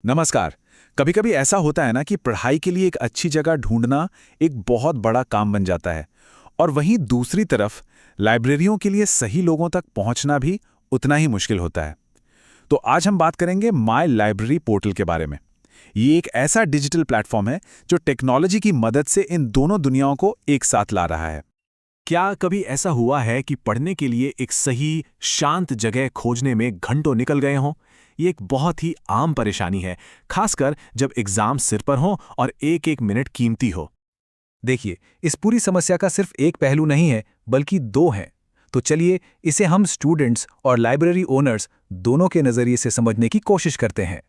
नमस्कार। कभी कभी ऐसा होता है ना कि पढ़ाई के लिए एक अच्छी जगह ढूंढना एक बहुत बड़ा काम बन जाता है। और वहीं दूसरी तरफ लाइब्रेरियों के लिए सही लोगों तक पहुंचना भी उतना ही मुश्किल होता है। तो आज हम बात करेंगे माय लाइब्रेरी पोर्टल के बारे में। ये एक ऐसा डिजिटल प्लेटफॉर्म है जो टेक्नोलॉजी की मदद से इन दोनों दुनियाओं को एक साथ ला रहा है। क्या कभी ऐसा हुआ है कि पढ़ने के लिए एक सही, शांत जगह खोजने में घंटों निकल गए हों? ये एक बहुत ही आम परेशानी है, खासकर जब एग्जाम सिर पर हो और एक एक मिनट कीमती हो। देखिए, इस पूरी समस्या का सिर्फ एक पहलू नहीं है, बल्कि दो हैं। तो चलिए, इसे हम स्टूडेंट्स और लाइब्रेरी ओनर्स दोनों के नज़रिए से समझने की कोशिश करते हैं।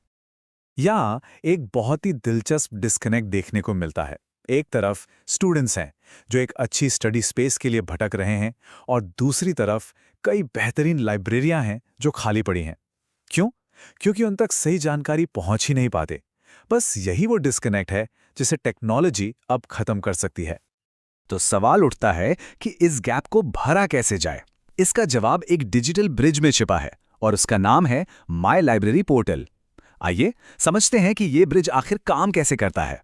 यहाँ एक बहुत ही दिलचस्प डिस्कनेक्ट देखने को मिलता है। एक तरफ स्टूडेंट्स हैं जो एक अच्छी स्टडी स्पेस के लिए भटक रहे हैं, और दूसरी तरफ कई बेहतरीन लाइब्रेरियां हैं जो खाली पड़ी हैं। क्यों? क्योंकि उन तक सही जानकारी पहुंच ही नहीं पाते। बस यही वो डिस्कनेक्ट है जिसे टेक्नोलॉजी अब खत्म कर सकती है। तो सवाल उठता है कि इस गैप को भरा कैसे जाए। इसका जवाब एक डिजिटल ब्रिज में छिपा है, और उसका नाम है माय लाइब्रेरी पोर्टल। आइए समझते हैं कि ये ब्रिज आखिर काम कैसे करता है।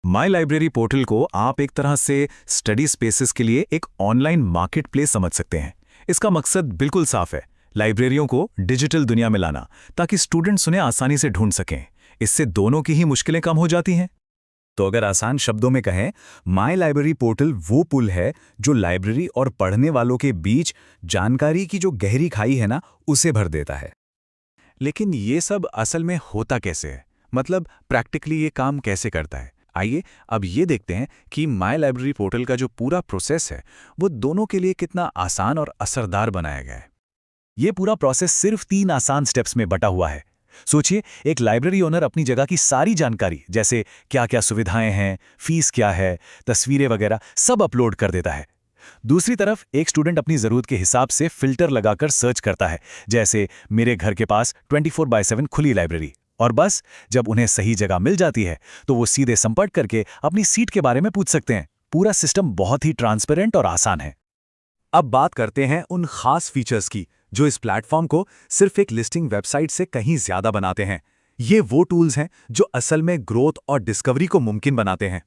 माय लाइब्रेरी पोर्टल को आप एक तरह से स्टडी स्पेसेस के लिए एक ऑनलाइन मार्केट प्लेस समझ सकते हैं। इसका मकसद बिल्कुल साफ है, लाइब्रेरियों को डिजिटल दुनिया में लाना, ताकि स्टूडेंट्स उन्हें आसानी से ढूंढ सकें। इससे दोनों की ही मुश्किलें कम हो जाती हैं। तो अगर आसान शब्दों में कहें, माय लाइब्रेरी पोर्टल वो पुल है जो लाइब्रेरी और पढ़ने वालों के बीच जानकारी की जो गहरी खाई है ना, उसे भर देता है। लेकिन ये सब असल में होता कैसे है? मतलब प्रैक्टिकली ये काम कैसे करता है? आइए अब ये देखते हैं कि माय लाइब्रेरी पोर्टल का जो पूरा प्रोसेस है वो दोनों के लिए कितना आसान और असरदार बनाया गया है। ये पूरा प्रोसेस सिर्फ 3 आसान स्टेप्स में बटा हुआ है। सोचिए, एक लाइब्रेरी ओनर अपनी जगह की सारी जानकारी, जैसे क्या क्या सुविधाएं हैं, फीस क्या है, तस्वीरें वगैरह, सब अपलोड कर देता है। दूसरी तरफ एक स्टूडेंट अपनी ज़रूरत के हिसाब से फिल्टर लगाकर सर्च करता है, जैसे मेरे घर के पास 24/7 खुली लाइब्रेरी। और बस जब उन्हें सही जगह मिल जाती है तो वो सीधे संपर्क करके अपनी सीट के बारे में पूछ सकते हैं। पूरा सिस्टम बहुत ही ट्रांसपेरेंट और आसान है। अब बात करते हैं उन खास फीचर्स की जो इस प्लेटफॉर्म को सिर्फ एक लिस्टिंग वेबसाइट से कहीं ज्यादा बनाते हैं। ये वो टूल्स हैं जो असल में ग्रोथ और डिस्कवरी को मुमकिन बनाते हैं।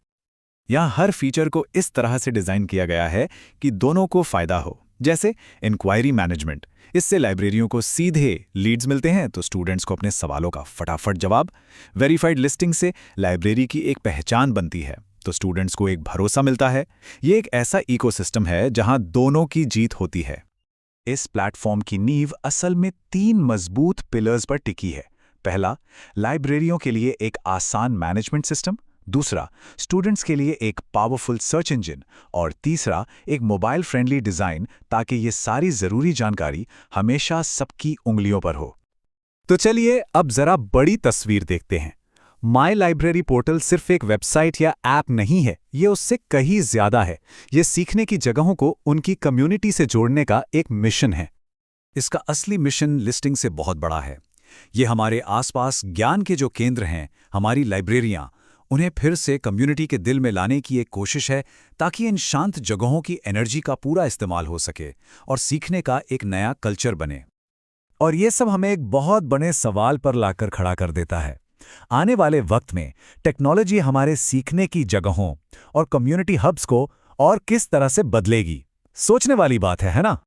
यहाँ हर फीचर को इस तरह से डिज़ाइन किया गया है कि दोनों को फ़ायदा हो। जैसे इंक्वायरी मैनेजमेंट, इससे लाइब्रेरियों को सीधे लीड्स मिलते हैं तो स्टूडेंट्स को अपने सवालों का फटाफट जवाब। वेरीफाइड लिस्टिंग से लाइब्रेरी की एक पहचान बनती है तो स्टूडेंट्स को एक भरोसा मिलता है। ये एक ऐसा इकोसिस्टम है जहां दोनों की जीत होती है। इस प्लेटफॉर्म की नींव असल में 3 मजबूत पिलर्स पर टिकी है। पहला, लाइब्रेरियों के लिए एक आसान मैनेजमेंट सिस्टम। दूसरा, स्टूडेंट्स के लिए एक पावरफुल सर्च इंजन। और तीसरा, एक मोबाइल फ्रेंडली डिज़ाइन, ताकि ये सारी ज़रूरी जानकारी हमेशा सबकी उंगलियों पर हो। तो चलिए अब जरा बड़ी तस्वीर देखते हैं। माय लाइब्रेरी पोर्टल सिर्फ एक वेबसाइट या ऐप नहीं है, ये उससे कहीं ज्यादा है। ये सीखने की जगहों को उनकी कम्युनिटी से जोड़ने का एक मिशन है। इसका असली मिशन लिस्टिंग से बहुत बड़ा है। ये हमारे आसपास ज्ञान के जो केंद्र हैं, हमारी लाइब्रेरियां, उन्हें फिर से कम्युनिटी के दिल में लाने की एक कोशिश है, ताकि इन शांत जगहों की एनर्जी का पूरा इस्तेमाल हो सके और सीखने का एक नया कल्चर बने। और ये सब हमें एक बहुत बड़े सवाल पर लाकर खड़ा कर देता है। आने वाले वक्त में टेक्नोलॉजी हमारे सीखने की जगहों और कम्युनिटी हब्स को और किस तरह से बदलेगी? सोचने वाली बात है ना?